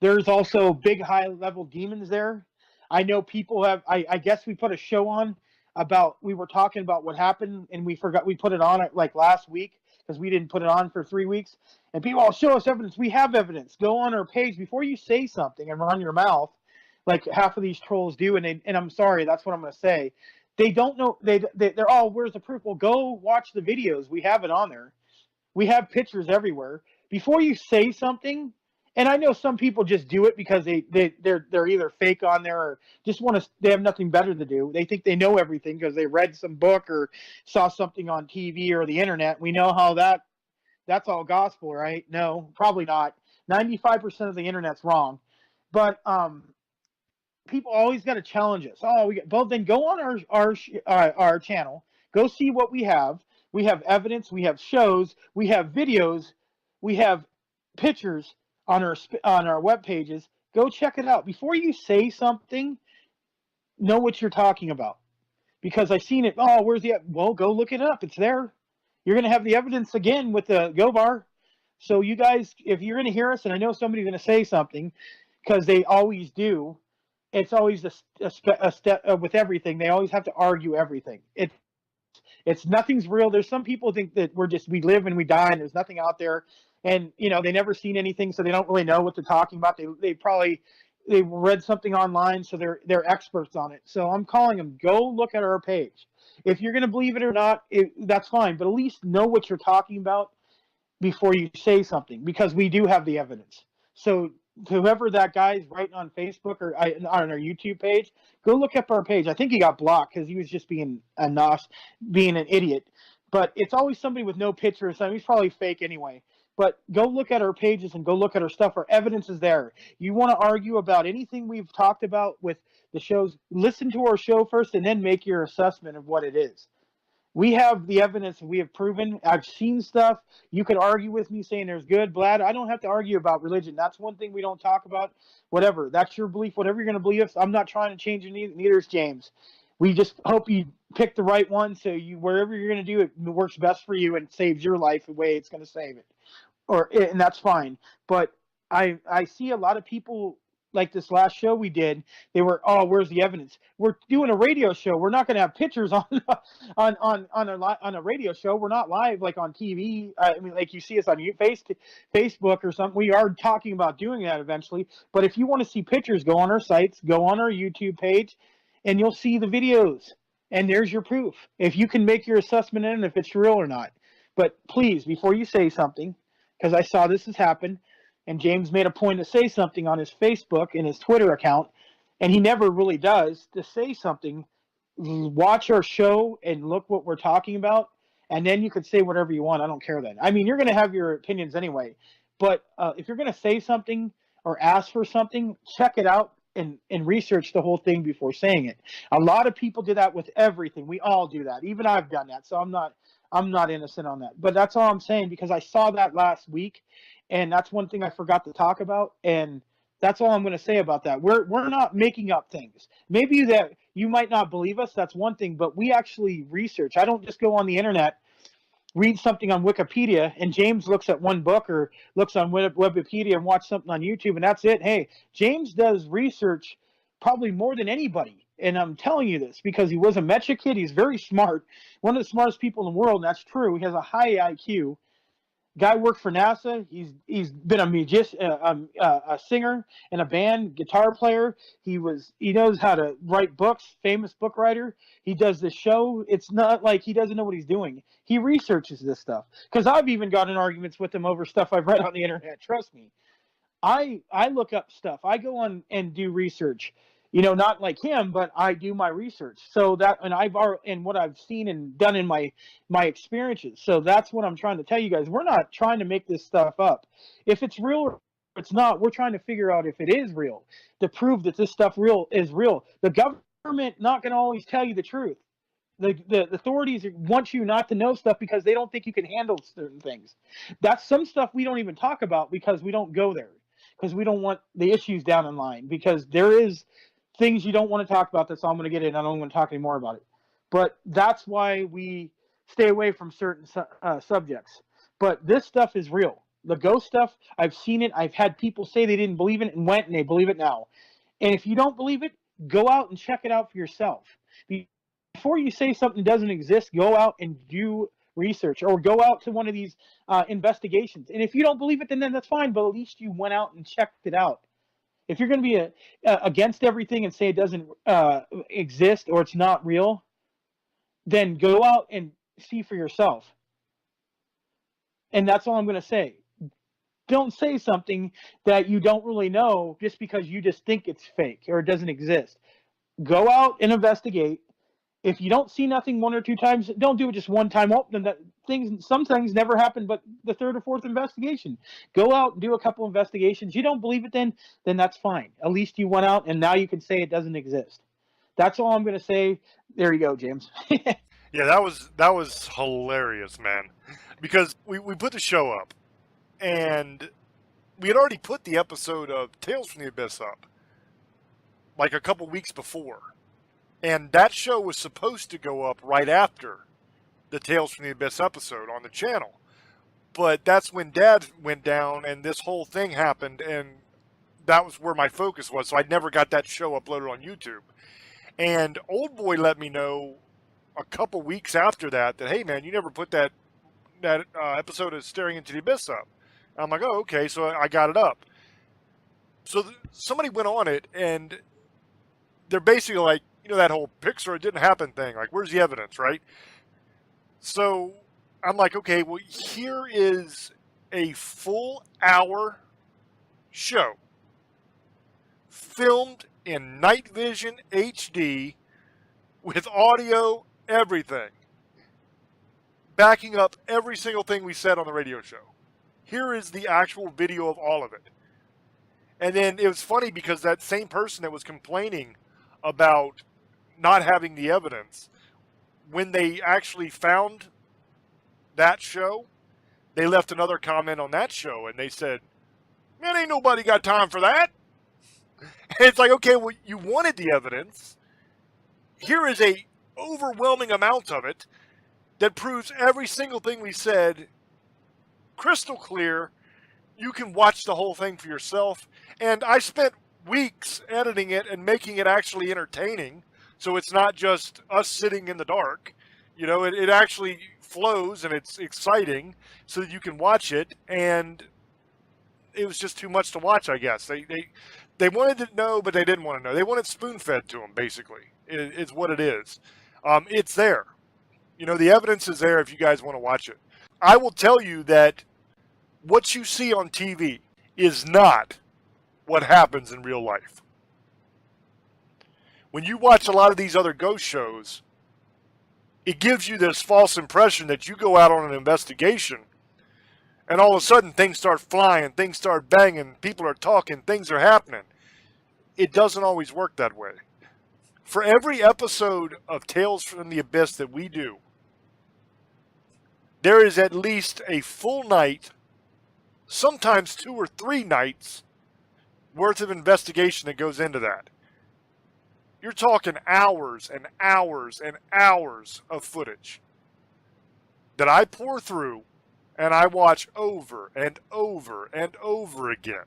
There's also big, high-level demons there. I know people have. I guess we put a show on about. We were talking about what happened, and we forgot we put it on like last week because we didn't put it on for 3 weeks. And people all show us evidence. We have evidence. Go on our page before you say something and run your mouth, like half of these trolls do. And I'm sorry, that's what I'm going to say. They don't know. They're all, where's the proof? Well, go watch the videos. We have it on there. We have pictures everywhere. Before you say something, and I know some people just do it because they're either fake on there or just they have nothing better to do. They think they know everything because they read some book or saw something on TV or the internet. We know how that's all gospel, right? No, probably not. 95% of the internet's wrong. But people always got to challenge us. Then go on our channel. Go see what we have. We have evidence. We have shows. We have videos. We have pictures on our web pages. Go check it out. Before you say something, know what you're talking about. Because I've seen it. Oh, where's the? Well, go look it up. It's there. You're going to have the evidence again with the Go Bar. So you guys, if you're going to hear us, and I know somebody's going to say something, because they always do. It's always a step with everything. They always have to argue everything. It's nothing's real. There's some people think that we live and we die and there's nothing out there, and they never seen anything, so they don't really know what they're talking about. They read something online, so they're experts on it. So I'm calling them, go look at our page. If you're going to believe it or not, that's fine, but at least know what you're talking about before you say something, because we do have the evidence. So whoever that guy is writing on Facebook or on our YouTube page, go look up our page. I think he got blocked because he was just being an idiot. But it's always somebody with no picture or something. He's probably fake anyway. But go look at our pages and go look at our stuff. Our evidence is there. You want to argue about anything we've talked about with the shows, listen to our show first and then make your assessment of what it is. We have the evidence. We have proven. I've seen stuff. You could argue with me saying there's good, bad. I don't have to argue about religion. That's one thing we don't talk about. Whatever. That's your belief. Whatever you're going to believe. I'm not trying to change it. Neither is James. We just hope you pick the right one, so wherever you're going to do it works best for you and saves your life the way it's going to save it. And that's fine. But I see a lot of people, like this last show we did, they were, where's the evidence? We're doing a radio show. We're not going to have pictures on a radio show. We're not live like on TV. I mean, like you see us on Facebook or something. We are talking about doing that eventually. But if you want to see pictures, go on our sites, go on our YouTube page, and you'll see the videos. And there's your proof. If you can make your assessment in if it's real or not. But please, before you say something, because I saw this has happened, and James made a point to say something on his Facebook and his Twitter account, and he never really does, to say something, watch our show and look what we're talking about, and then you could say whatever you want. I don't care then. I mean, you're going to have your opinions anyway, but if you're going to say something or ask for something, check it out and research the whole thing before saying it. A lot of people do that with everything. We all do that. Even I've done that, so I'm not innocent on that. But that's all I'm saying, because I saw that last week, and that's one thing I forgot to talk about, and that's all I'm going to say about that. We're not making up things. Maybe that you might not believe us, that's one thing, but we actually research. I don't just go on the internet, read something on Wikipedia, and James looks at one book or looks on Wikipedia and watch something on YouTube, and that's it. Hey, James does research probably more than anybody. And I'm telling you this because he was a Mecha kid. He's very smart. One of the smartest people in the world, and that's true. He has a high IQ. Guy worked for NASA. He's been a musician, a singer in a band, guitar player. He knows how to write books. Famous book writer. He does this show. It's not like he doesn't know what he's doing. He researches this stuff. Because I've even gotten arguments with him over stuff I've read on the internet. Trust me. I look up stuff. I go on and do research. Not like him, but I do my research. So that, and what I've seen and done in my experiences. So that's what I'm trying to tell you guys. We're not trying to make this stuff up. If it's real or it's not, we're trying to figure out if it is real, to prove that this stuff is real. The government not going to always tell you the truth. The authorities want you not to know stuff because they don't think you can handle certain things. That's some stuff we don't even talk about because we don't go there, because we don't want the issues down in line, because there is things you don't want to talk about. That's all I'm going to get in. I don't want to talk anymore about it. But that's why we stay away from certain subjects. But this stuff is real. The ghost stuff, I've seen it. I've had people say they didn't believe it and went, and they believe it now. And if you don't believe it, go out and check it out for yourself. Before you say something doesn't exist, go out and do research, or go out to one of these investigations. And if you don't believe it, then that's fine. But at least you went out and checked it out. If you're going to be against everything and say it doesn't exist or it's not real, then go out and see for yourself. And that's all I'm going to say. Don't say something that you don't really know just because you just think it's fake or it doesn't exist. Go out and investigate. If you don't see nothing one or two times, don't do it just one time. Some things never happen, but the third or fourth investigation. Go out and do a couple investigations. You don't believe it, then that's fine. At least you went out, and now you can say it doesn't exist. That's all I'm going to say. There you go, James. Yeah, that was hilarious, man. Because we put the show up, and we had already put the episode of Tales from the Abyss up, like a couple weeks before. And that show was supposed to go up right after the Tales from the Abyss episode on the channel. But that's when Dad went down and this whole thing happened, and that was where my focus was. So I never got that show uploaded on YouTube. And Old Boy let me know a couple weeks after that, hey, man, you never put that episode of Staring into the Abyss up. I'm like, oh, okay, so I got it up. So somebody went on it, and they're basically like, that whole Pixar, it didn't happen thing. Like, where's the evidence, right? So I'm like, okay, well, here is a full hour show filmed in night vision HD with audio, everything, backing up every single thing we said on the radio show. Here is the actual video of all of it. And then it was funny because that same person that was complaining about not having the evidence, when they actually found that show, they left another comment on that show, and they said, man, ain't nobody got time for that. And it's like, okay, well, you wanted the evidence. Here is a overwhelming amount of it that proves every single thing we said crystal clear. You can watch the whole thing for yourself. And I spent weeks editing it and making it actually entertaining. So it's not just us sitting in the dark. It actually flows and it's exciting so that you can watch it. And it was just too much to watch, I guess. They wanted to know, but they didn't want to know. They wanted spoon-fed to them, basically. It's what it is. It's there. The evidence is there if you guys want to watch it. I will tell you that what you see on TV is not what happens in real life. When you watch a lot of these other ghost shows, it gives you this false impression that you go out on an investigation and all of a sudden things start flying, things start banging, people are talking, things are happening. It doesn't always work that way. For every episode of Tales from the Abyss that we do, there is at least a full night, sometimes 2 or 3 nights, worth of investigation that goes into that. You're talking hours and hours and hours of footage that I pour through and I watch over and over and over again.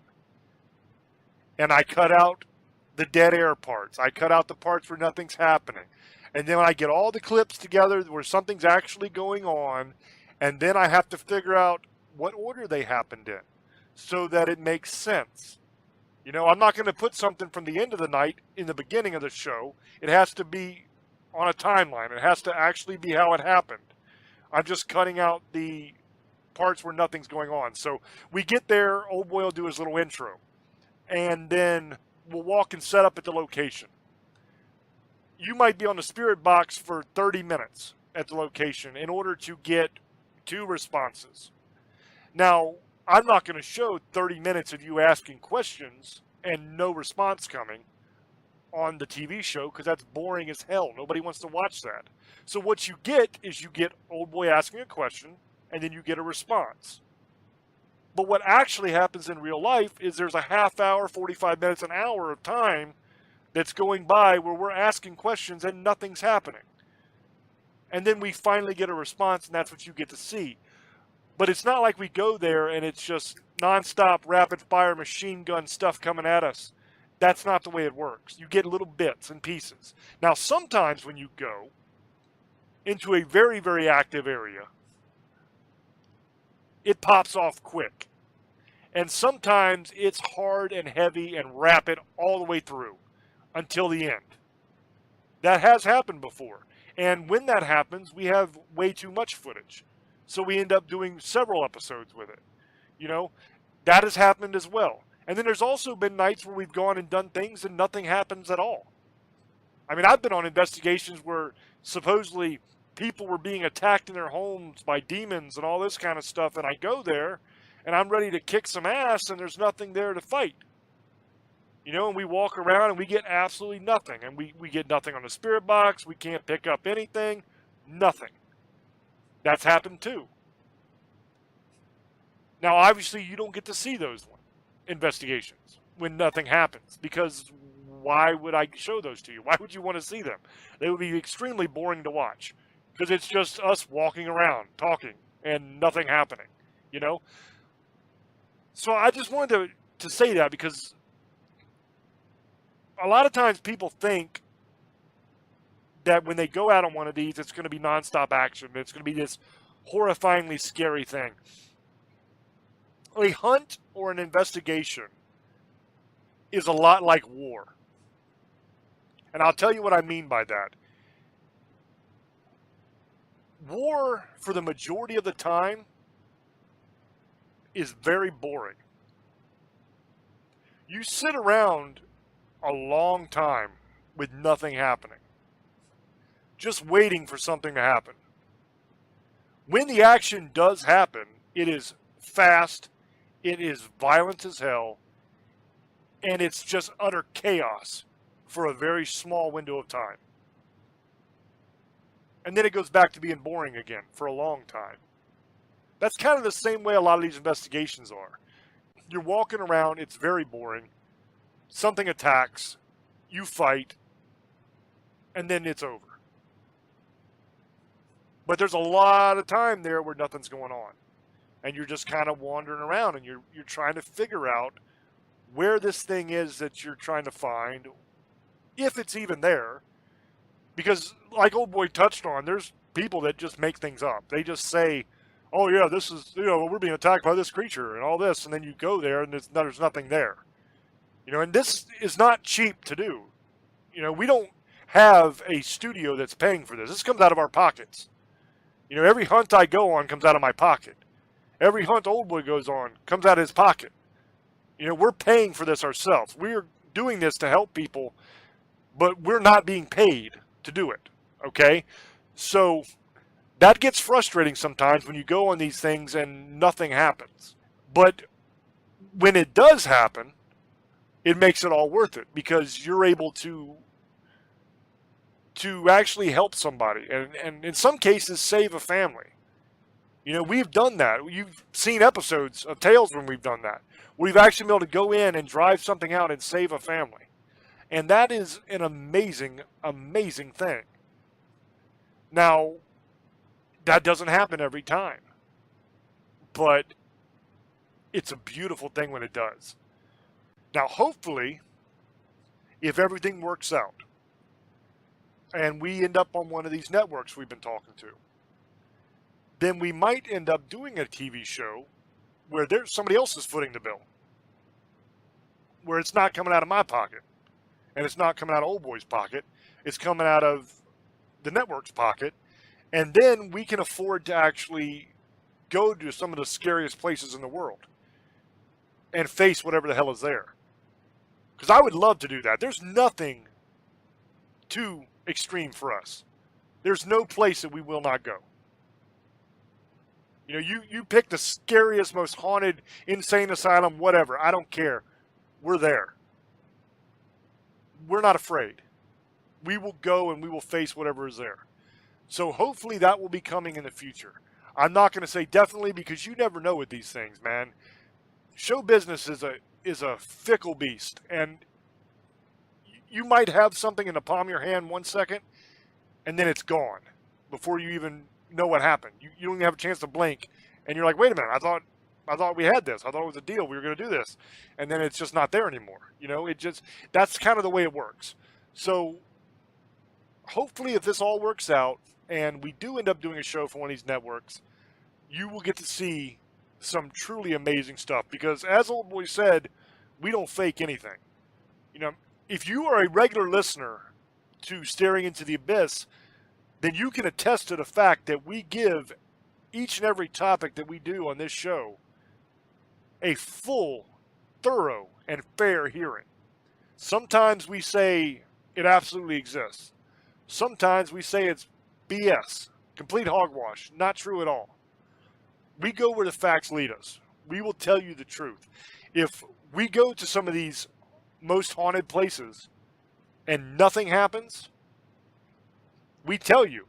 And I cut out the dead air parts. I cut out the parts where nothing's happening. And then I get all the clips together where something's actually going on. And then I have to figure out what order they happened in so that it makes sense. You know, I'm not going to put something from the end of the night in the beginning of the show. It has to be on a timeline. It has to actually be how it happened. I'm just cutting out the parts where nothing's going on. So we get there, old boy will do his little intro, and then we'll walk and set up at the location. You might be on the spirit box for 30 minutes at the location in order to get 2 responses. Now, I'm not going to show 30 minutes of you asking questions and no response coming on the TV show because that's boring as hell. Nobody wants to watch that. So what you get is you get old boy asking a question and then you get a response. But what actually happens in real life is there's a half hour, 45 minutes, an hour of time that's going by where we're asking questions and nothing's happening. And then we finally get a response, and that's what you get to see. But it's not like we go there and it's just nonstop rapid fire machine gun stuff coming at us. That's not the way it works. You get little bits and pieces. Now, sometimes when you go into a very, very active area, it pops off quick. And sometimes it's hard and heavy and rapid all the way through until the end. That has happened before. And when that happens, we have way too much footage. So we end up doing several episodes with it. You know, that has happened as well. And then there's also been nights where we've gone and done things and nothing happens at all. I mean, I've been on investigations where supposedly people were being attacked in their homes by demons and all this kind of stuff. And I go there and I'm ready to kick some ass and there's nothing there to fight. You know, and we walk around and we get absolutely nothing. And we get nothing on the spirit box. We can't pick up anything. Nothing. That's happened too. Now, obviously, you don't get to see those investigations when nothing happens. Because why would I show those to you? Why would you want to see them? They would be extremely boring to watch. Because it's just us walking around, talking, and nothing happening. You know? So I just wanted to say that because a lot of times people think that when they go out on one of these, it's going to be nonstop action. It's going to be this horrifyingly scary thing. A hunt or an investigation is a lot like war. And I'll tell you what I mean by that. War, for the majority of the time, is very boring. You sit around a long time with nothing happening, just waiting for something to happen. When the action does happen, it is fast, it is violent as hell, and it's just utter chaos for a very small window of time. And then it goes back to being boring again for a long time. That's kind of the same way a lot of these investigations are. You're walking around, it's very boring. Something attacks, you fight, and then it's over. But there's a lot of time there where nothing's going on. And you're just kind of wandering around and you're trying to figure out where this thing is that you're trying to find, if it's even there. Because, like old boy touched on, there's people that just make things up. They just say, oh yeah, this is, we're being attacked by this creature and all this. And then you go there and there's nothing there. And this is not cheap to do. We don't have a studio that's paying for this. This comes out of our pockets. Every hunt I go on comes out of my pocket. Every hunt old boy goes on comes out of his pocket. We're paying for this ourselves. We're doing this to help people, but we're not being paid to do it. Okay? So that gets frustrating sometimes when you go on these things and nothing happens. But when it does happen, it makes it all worth it because you're able to actually help somebody and in some cases save a family. We've done that. You've seen episodes of Tales when we've done that. We've actually been able to go in and drive something out and save a family. And that is an amazing, amazing thing. Now, that doesn't happen every time. But it's a beautiful thing when it does. Now, hopefully, if everything works out, and we end up on one of these networks we've been talking to, then we might end up doing a TV show where there's somebody else is footing the bill, where it's not coming out of my pocket, and it's not coming out of Old Boy's pocket. It's coming out of the network's pocket, and then we can afford to actually go to some of the scariest places in the world and face whatever the hell is there. Because I would love to do that. There's nothing too extreme for us. There's no place that we will not go. You know, you pick the scariest, most haunted, insane asylum, whatever. I don't care. We're there. We're not afraid. We will go and we will face whatever is there. So hopefully that will be coming in the future. I'm not going to say definitely, because you never know with these things, man. Show business is a fickle beast, and you might have something in the palm of your hand 1 second, and then it's gone before you even know what happened. You don't even have a chance to blink, and you're like, wait a minute, I thought we had this. I thought it was a deal. We were going to do this, and then it's just not there anymore. You know, that's kind of the way it works. So hopefully, if this all works out and we do end up doing a show for one of these networks, you will get to see some truly amazing stuff, because as Old Boy said, we don't fake anything. You know, if you are a regular listener to Staring Into the Abyss, then you can attest to the fact that we give each and every topic that we do on this show a full, thorough, and fair hearing. Sometimes we say it absolutely exists. Sometimes we say it's BS, complete hogwash, not true at all. We go where the facts lead us. We will tell you the truth. If we go to some of these most haunted places and nothing happens, we tell you.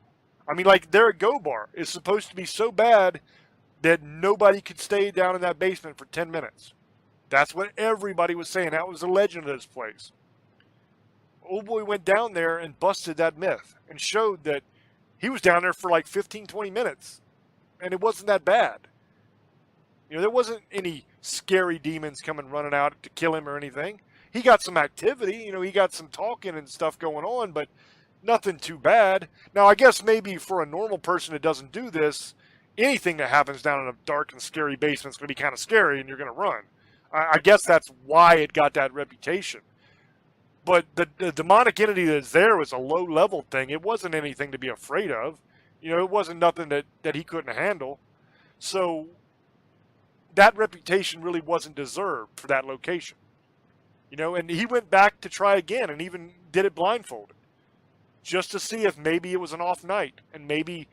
I mean, like, their Go Bar is supposed to be so bad that nobody could stay down in that basement for 10 minutes. That's what everybody was saying. That was the legend of this place. Old Boy went down there and busted that myth and showed that he was down there for like 15, 20 minutes. And it wasn't that bad. You know, there wasn't any scary demons coming running out to kill him or anything. He got some activity, you know, he got some talking and stuff going on, but nothing too bad. Now, I guess maybe for a normal person that doesn't do this, anything that happens down in a dark and scary basement is going to be kind of scary and you're going to run. I guess that's why it got that reputation. But the demonic entity that's there was a low-level thing. It wasn't anything to be afraid of. You know, it wasn't nothing that he couldn't handle. So that reputation really wasn't deserved for that location. You know, and he went back to try again and even did it blindfolded, just to see if maybe it was an off night and maybe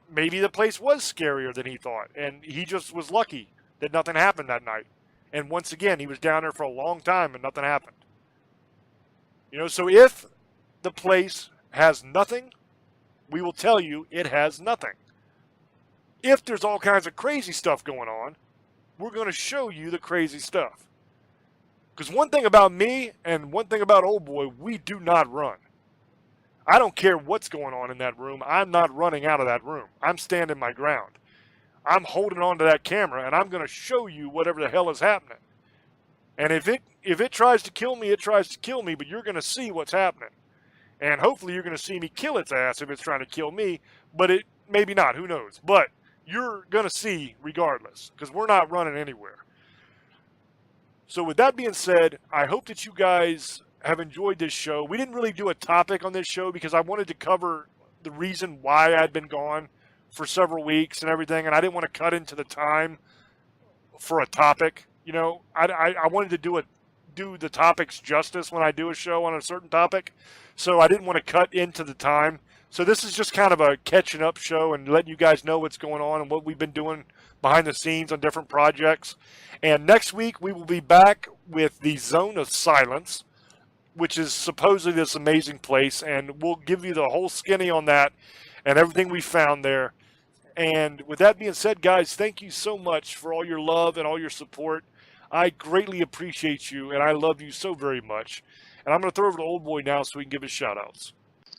the place was scarier than he thought. And he just was lucky that nothing happened that night. And once again, he was down there for a long time and nothing happened. You know, so if the place has nothing, we will tell you it has nothing. If there's all kinds of crazy stuff going on, we're going to show you the crazy stuff. Because one thing about me and one thing about Old Boy, we do not run. I don't care what's going on in that room. I'm not running out of that room. I'm standing my ground. I'm holding on to that camera, and I'm going to show you whatever the hell is happening. And if it tries to kill me, it tries to kill me, but you're going to see what's happening. And hopefully you're going to see me kill its ass if it's trying to kill me, but it maybe not, who knows. But you're going to see regardless, because we're not running anywhere. So with that being said, I hope that you guys have enjoyed this show. We didn't really do a topic on this show because I wanted to cover the reason why I'd been gone for several weeks and everything, and I didn't want to cut into the time for a topic. You know, I wanted to do the topics justice when I do a show on a certain topic, so I didn't want to cut into the time. So this is just kind of a catching up show and letting you guys know what's going on and what we've been doing behind the scenes on different projects. And next week we will be back with the Zone of Silence, which is supposedly this amazing place, and we'll give you the whole skinny on that and everything we found there. And with that being said, guys, thank you so much for all your love and all your support. I greatly appreciate you, and I love you so very much. And I'm going to throw over to Old Boy now so we can give his shout-outs.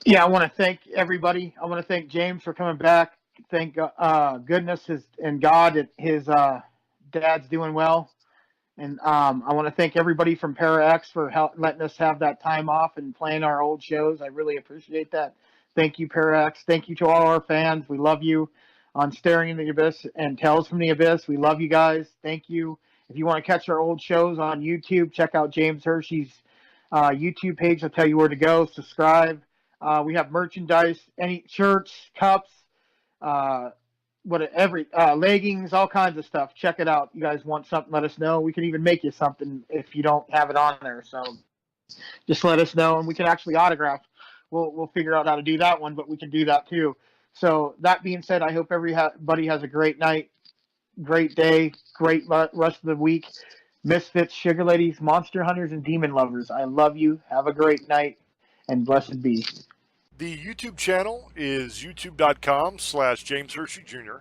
Yeah, I want to thank everybody. I want to thank James for coming back. Thank goodness and God that his dad's doing well. And I want to thank everybody from ParaX for letting us have that time off and playing our old shows. I really appreciate that. Thank you, ParaX. Thank you to all our fans. We love you. on Staring in the Abyss and Tales from the Abyss. We love you guys. Thank you. If you want to catch our old shows on YouTube, check out James Hershey's YouTube page. I'll tell you where to go. Subscribe. We have merchandise, any shirts, cups, leggings, all kinds of stuff. Check it out. You guys want something, let us know. We can even make you something if you don't have it on there. So just let us know, and we can actually autograph. We'll figure out how to do that one, but we can do that too. So that being said, I hope everybody has a great night, great day, great rest of the week. Misfits, Sugar Ladies, Monster Hunters, and Demon Lovers, I love you. Have a great night, and blessed be. The YouTube channel is youtube.com/James Hershey Jr.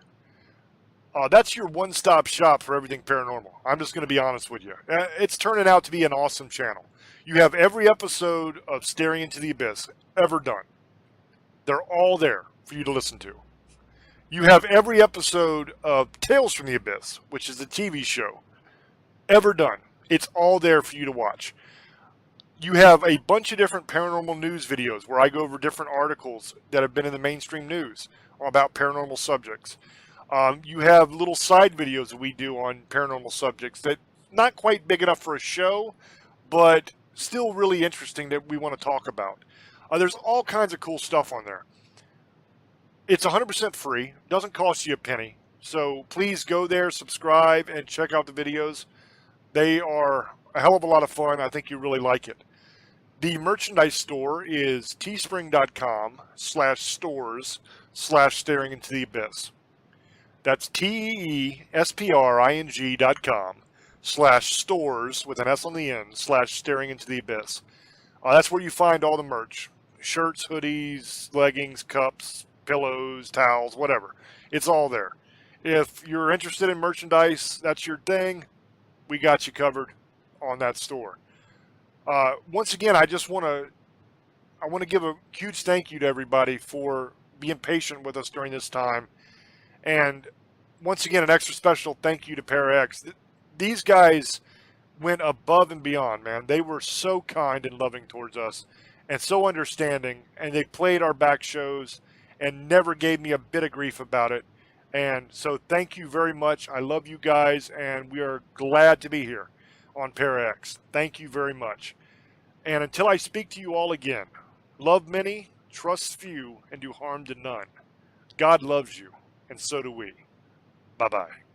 That's your one-stop shop for everything paranormal. I'm just going to be honest with you. It's turning out to be an awesome channel. You have every episode of Staring into the Abyss ever done. They're all there for you to listen to. You have every episode of Tales from the Abyss, which is the TV show, ever done. It's all there for you to watch. You have a bunch of different paranormal news videos where I go over different articles that have been in the mainstream news about paranormal subjects. You have little side videos that we do on paranormal subjects that not quite big enough for a show, but still really interesting that we want to talk about. There's all kinds of cool stuff on there. It's 100% free, doesn't cost you a penny. So please go there, subscribe, and check out the videos. They are a hell of a lot of fun. I think you really like it. The merchandise store is teespring.com/stores/staring into the abyss. That's teespring.com/stores with an S on the end /staring into the abyss. That's where you find all the merch. Shirts, hoodies, leggings, cups, pillows, towels, whatever. It's all there. If you're interested in merchandise, that's your thing, we got you covered on that store. Once again, I want to give a huge thank you to everybody for being patient with us during this time. And once again, an extra special thank you to ParaX. These guys went above and beyond, man. They were so kind and loving towards us and so understanding, and they played our back shows and never gave me a bit of grief about it. And so thank you very much. I love you guys, and we are glad to be here on ParaX. Thank you very much. And until I speak to you all again, love many, trust few, and do harm to none. God loves you, and so do we. Bye-bye.